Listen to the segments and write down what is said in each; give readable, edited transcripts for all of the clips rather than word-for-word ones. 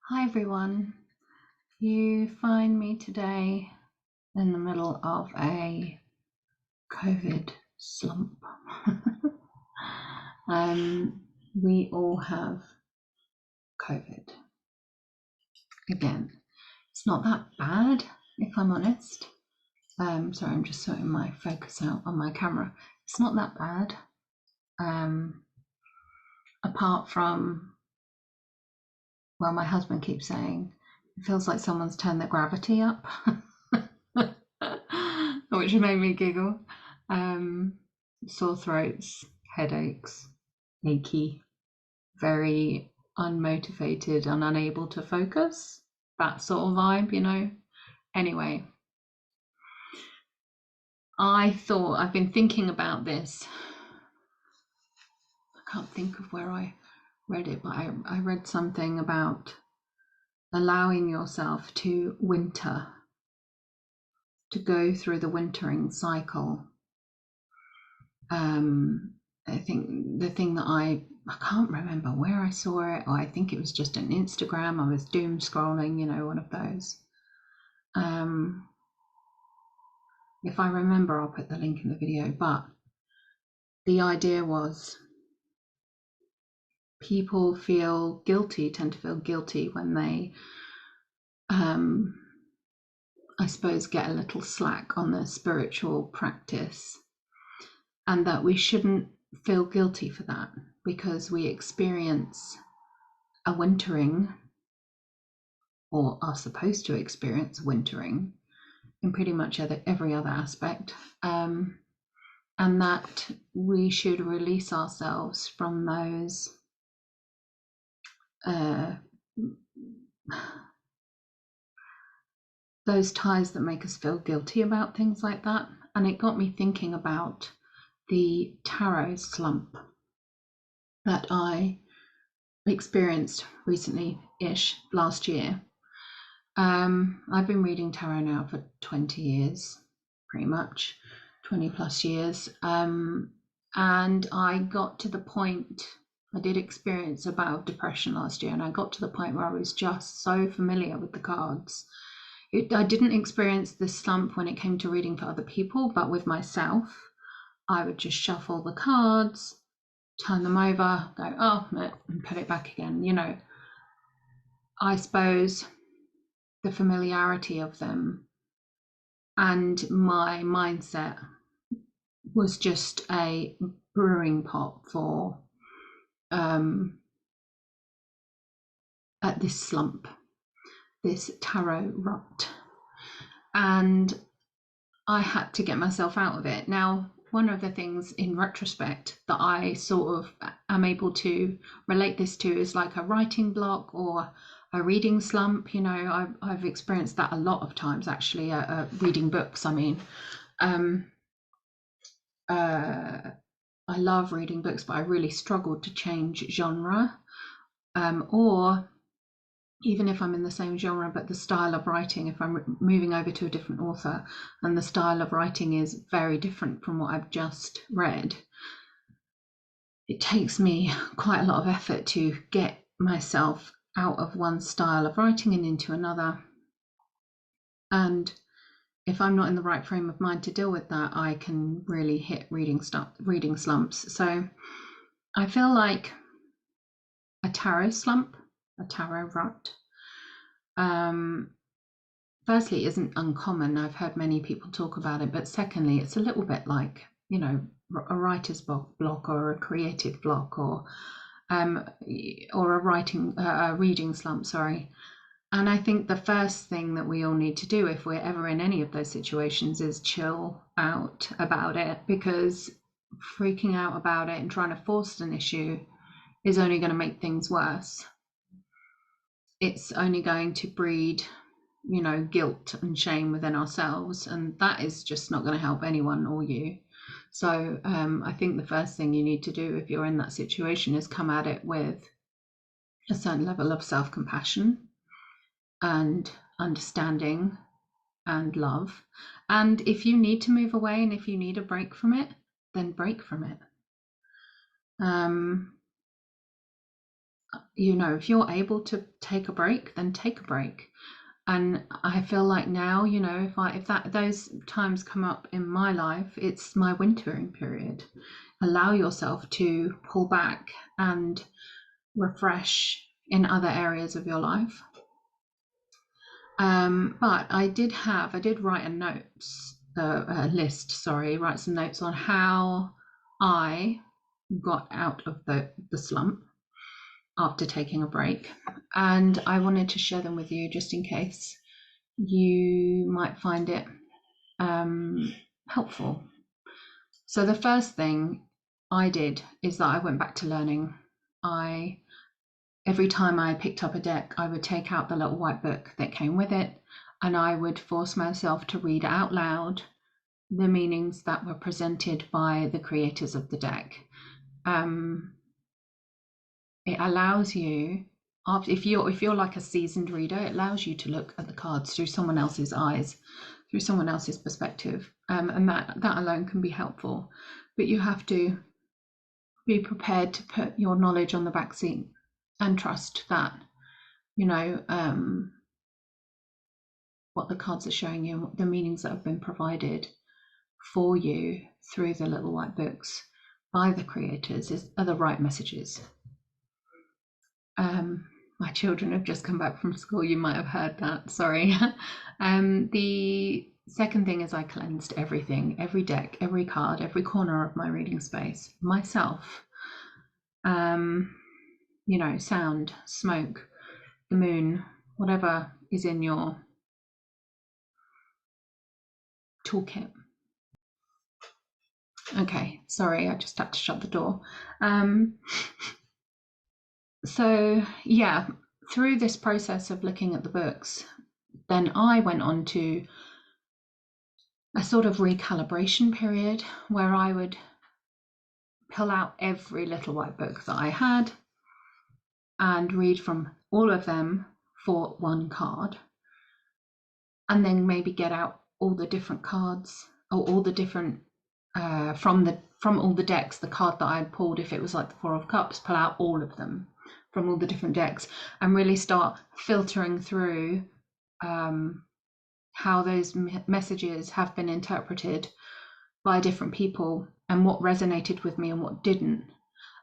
Hi everyone, you find me today in the middle of a COVID slump. We all have COVID. Again, it's not that bad if I'm honest. Sorry, I'm just sorting my focus out on my camera. It's not that bad. Apart from, well, my husband keeps saying it feels like someone's turned the gravity up. Which made me giggle. Sore throats, headaches, achy, very unmotivated and unable to focus. That sort of vibe, you know. Anyway, I've been thinking about this. I can't think of where I read it, but I read something about allowing yourself to winter, to go through the wintering cycle. I think the thing that I can't remember where I saw it, or I think it was just on Instagram. I was doom scrolling, you know, one of those. If I remember, I'll put the link in the video. But the idea was people tend to feel guilty when they, I suppose, get a little slack on their spiritual practice, and that we shouldn't feel guilty for that because we experience a wintering, or are supposed to experience wintering in pretty much every other aspect, and that we should release ourselves from those ties that make us feel guilty about things like that. And it got me thinking about the tarot slump that I experienced recently-ish, last year. I've been reading tarot now for 20 years, pretty much 20 plus years. And I got to the point, I did experience a bout of depression last year, and I got to the point where I was just so familiar with the cards. I didn't experience this slump when it came to reading for other people, but with myself, I would just shuffle the cards, turn them over, go, oh, and put it back again. You know, I suppose the familiarity of them and my mindset was just a brewing pot for at this slump, this tarot rut, and I had to get myself out of it. Now, one of the things in retrospect that I sort of am able to relate this to is like a writing block or a reading slump. You know, I've experienced that a lot of times actually, reading books. I mean, I love reading books, but I really struggled to change genre, or even if I'm in the same genre, but the style of writing, if I'm moving over to a different author and the style of writing is very different from what I've just read, it takes me quite a lot of effort to get myself out of one style of writing and into another. And if I'm not in the right frame of mind to deal with that, I can really hit reading slumps. So I feel like a tarot slump, a tarot rut, firstly, isn't uncommon. I've heard many people talk about it, but secondly, it's a little bit like, you know, a writer's block or a creative block, or a reading slump, sorry. And I think the first thing that we all need to do if we're ever in any of those situations is chill out about it, because freaking out about it and trying to force an issue is only going to make things worse. It's only going to breed, you know, guilt and shame within ourselves, and that is just not going to help anyone or you. So I think the first thing you need to do if you're in that situation is come at it with a certain level of self-compassion and understanding and love. And if you need to move away and if you need a break from it, then break from it. you know, if you're able to take a break, then take a break. And I feel like now, you know, if those times come up in my life, it's my wintering period. Allow yourself to pull back and refresh in other areas of your life. But I did write write some notes on how I got out of the slump after taking a break. And I wanted to share them with you just in case you might find it helpful. So the first thing I did is that I went back to learning. Every time I picked up a deck, I would take out the little white book that came with it, and I would force myself to read out loud the meanings that were presented by the creators of the deck. It allows you, if you're like a seasoned reader, it allows you to look at the cards through someone else's eyes, through someone else's perspective, and that alone can be helpful. But you have to be prepared to put your knowledge on the back seat and trust that, you know, what the cards are showing you, the meanings that have been provided for you through the little white books by the creators are the right messages. My children have just come back from school. You might have heard that. Sorry. The second thing is I cleansed everything, every deck, every card, every corner of my reading space, myself. You know, sound, smoke, the moon, whatever is in your toolkit. Okay, sorry, I just had to shut the door. So yeah, through this process of looking at the books, then I went on to a sort of recalibration period where I would pull out every little white book that I had and read from all of them for one card, and then maybe get out all the different cards or all the different from all the decks, the card that I had pulled, if it was like the Four of Cups, pull out all of them from all the different decks and really start filtering through how those messages have been interpreted by different people and what resonated with me and what didn't,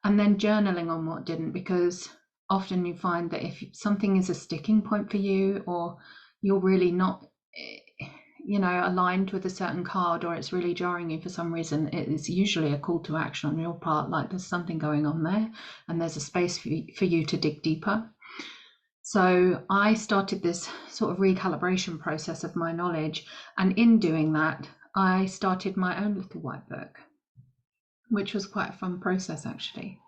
and then journaling on what didn't, because often you find that if something is a sticking point for you, or you're really not, you know, aligned with a certain card, or it's really jarring you for some reason, it is usually a call to action on your part, like there's something going on there and there's a space for you to dig deeper. So I started this sort of recalibration process of my knowledge, and in doing that I started my own little white book, which was quite a fun process actually,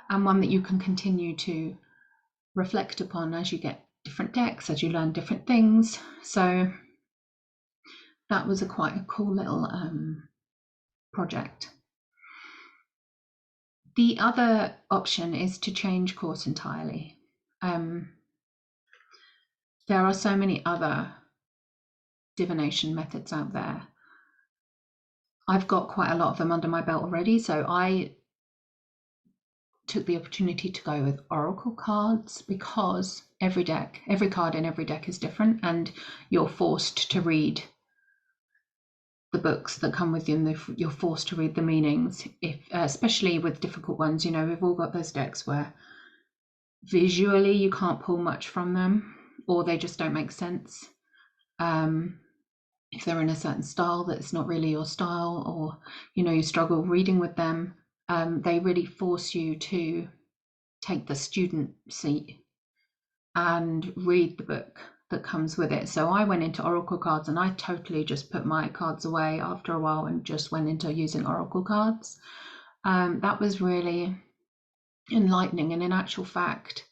and one that you can continue to reflect upon as you get different decks, as you learn different things. So that was quite a cool little project. The other option is to change course entirely. There are so many other divination methods out there. I've got quite a lot of them under my belt already, so I took the opportunity to go with oracle cards, because every card in every deck is different, and you're forced to read the books that come with them. You're forced to read the meanings, especially with difficult ones. You know, we've all got those decks where visually you can't pull much from them, or they just don't make sense. If they're in a certain style that's not really your style, or you know, you struggle reading with them, they really force you to take the student seat and read the book that comes with it. So I went into oracle cards, and I totally just put my cards away after a while and just went into using oracle cards. That was really enlightening, and in actual fact,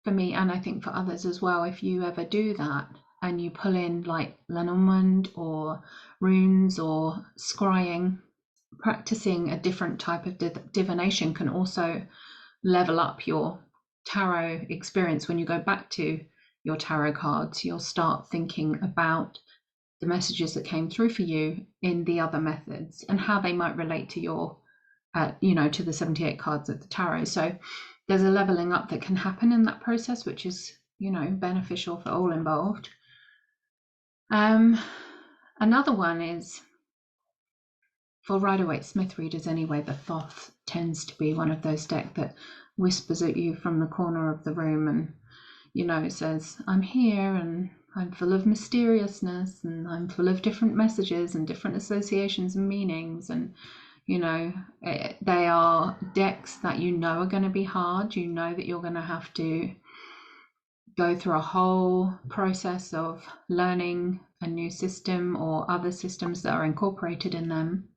for me, and I think for others as well, if you ever do that and you pull in like Lenormand or runes or scrying, practicing a different type of divination can also level up your tarot experience. When you go back to your tarot cards, you'll start thinking about the messages that came through for you in the other methods and how they might relate to your, you know, to the 78 cards of the tarot. So there's a leveling up that can happen in that process, which is, you know, beneficial for all involved. Another one is, for Rider-Waite-Smith readers anyway, the Thoth tends to be one of those decks that whispers at you from the corner of the room and, you know, says, I'm here and I'm full of mysteriousness and I'm full of different messages and different associations and meanings. And, you know, they are decks that you know are going to be hard. You know that you're going to have to go through a whole process of learning a new system or other systems that are incorporated in them.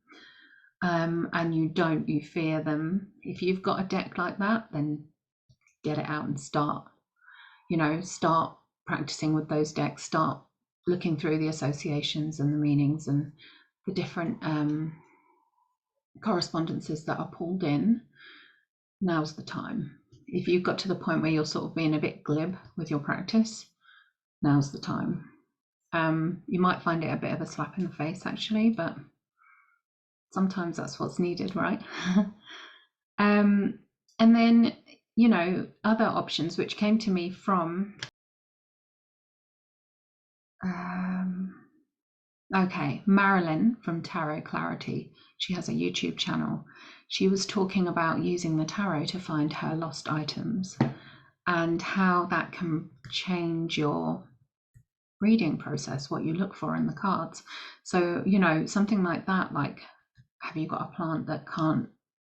And you fear them. If you've got a deck like that, then get it out and start practicing with those decks, start looking through the associations and the meanings and the different correspondences that are pulled in. Now's the time. If you've got to the point where you're sort of being a bit glib with your practice, now's the time. You might find it a bit of a slap in the face, actually, but sometimes that's what's needed, right? And then, you know, other options which came to me from, Marilyn from Tarot Clarity. She has a YouTube channel. She was talking about using the tarot to find her lost items and how that can change your reading process, what you look for in the cards. So, you know, something like that, like, have you got a plant that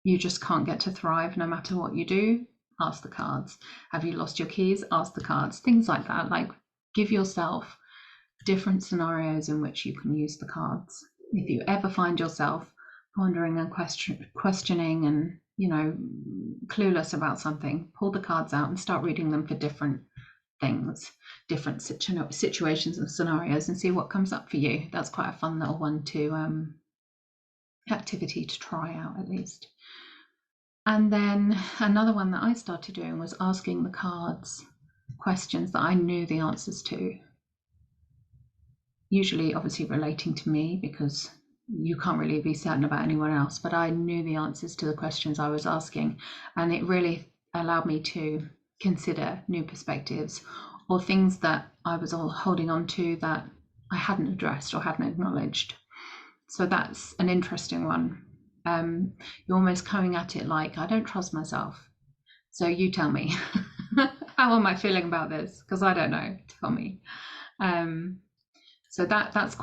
you just can't get to thrive no matter what you do? Ask the cards. Have you lost your keys? Ask the cards. Things like that. Like, give yourself different scenarios in which you can use the cards. If you ever find yourself pondering and questioning and, you know, clueless about something, pull the cards out and start reading them for different things, different situations and scenarios, and see what comes up for you. That's quite a fun little one to activity to try out, at least. And then another one that I started doing was asking the cards questions that I knew the answers to, usually obviously relating to me, because you can't really be certain about anyone else, but I knew the answers to the questions I was asking, and it really allowed me to consider new perspectives or things that I was all holding on to that I hadn't addressed or hadn't acknowledged. So that's an interesting one. You're almost coming at it like, I don't trust myself, so you tell me. How am I feeling about this? Because I don't know. Tell me. So that's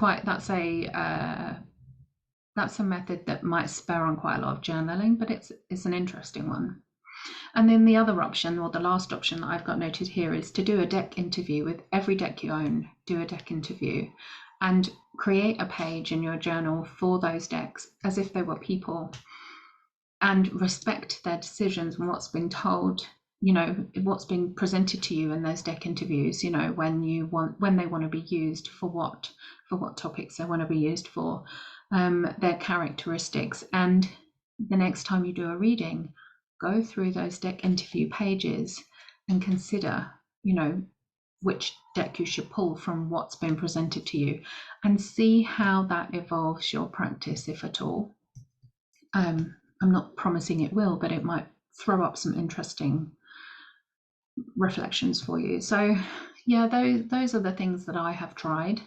a method that might spur on quite a lot of journaling, but it's an interesting one. And then the other option, or the last option that I've got noted here, is to do a deck interview with every deck you own. Do a deck interview and create a page in your journal for those decks as if they were people, and respect their decisions and what's been told, you know, what's been presented to you in those deck interviews, you know, when they want to be used for what topics they want to be used for, their characteristics. And the next time you do a reading, go through those deck interview pages and consider, you know, which deck you should pull from what's been presented to you, and see how that evolves your practice, if at all. I'm not promising it will, but it might throw up some interesting reflections for you. So yeah, those are the things that I have tried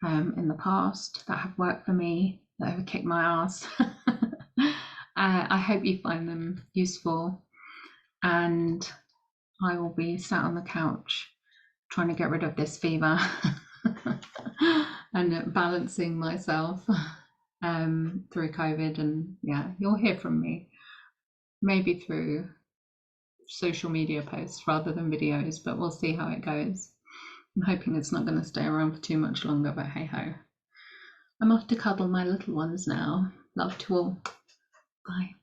in the past that have worked for me, that have kicked my ass. I hope you find them useful, and I will be sat on the couch trying to get rid of this fever and balancing myself through COVID. And yeah, you'll hear from me, maybe through social media posts rather than videos, but we'll see how it goes. I'm hoping it's not going to stay around for too much longer, but hey ho. I'm off to cuddle my little ones now. Love to all. Bye.